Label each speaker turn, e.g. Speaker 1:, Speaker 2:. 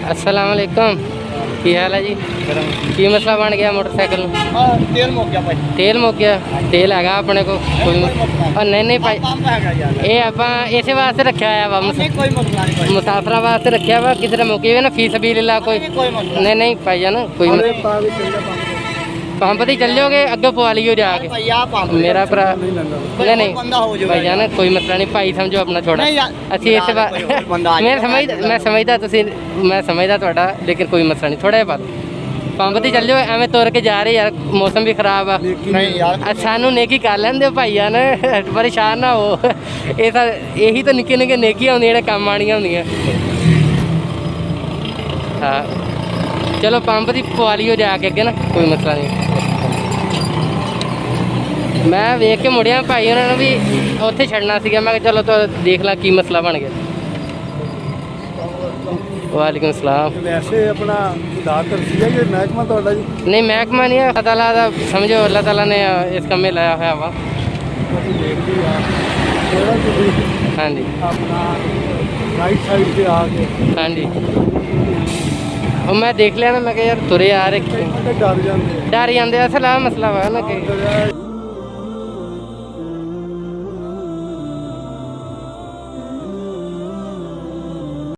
Speaker 1: अस्सलाम वालेकुम की हाल है जी की मसला बन गया मोटरसाइकिल तेल मुक गया तेल है अपने को कोई नहीं नहीं भाई ये आप इस वास्ते रखा है वा मुसाफर वास्ते रखा वा किसी मुकी हुए ना फीस भी ला कोई नहीं नहीं भाई जान कोई पंप से चल जाओगे अगे पवा लियो जाके मेरा भरा नहीं नहीं भाई जान कोई मसला नहीं भाई समझो अपना छोड़ा अच्छी इस मैं समझदा मैं समझदा थोड़ा लेकिन कोई मसला नहीं थोड़ा बात पंप से चल जाओ एवं तुर के जा रहे यार मौसम भी खराब आ सानू नेकी कर लेंदे भाई जान परेशान ना हो यही तो निक्के निक्के नेकियां होंदियां जेह्ड़े कम्म आनियां होंदियां हाँ चलो पंप की पवा लियो जाके अगे ना कोई मसला नहीं मैं वेख के मुड़िया भाई उन्होंने भी उत्थे छड़ना सीगा मैं चलो तो देख ला की मसला बन गया वालेकुम सलाम
Speaker 2: वैसे अपना महकमा तुहाडा जी
Speaker 1: नहीं महकमा नहीं है अल्लाह ताला दा समझो अल्लाह ताला ने इस कम्मे लाया होया वा हाँ जी
Speaker 2: अपना राइट साइड पे आ गए
Speaker 1: हाँ जी और मैं देख लिया ना मैं यार तुरे आ रहे
Speaker 2: डर जाते
Speaker 1: डर जाते असल मसला वा ना कि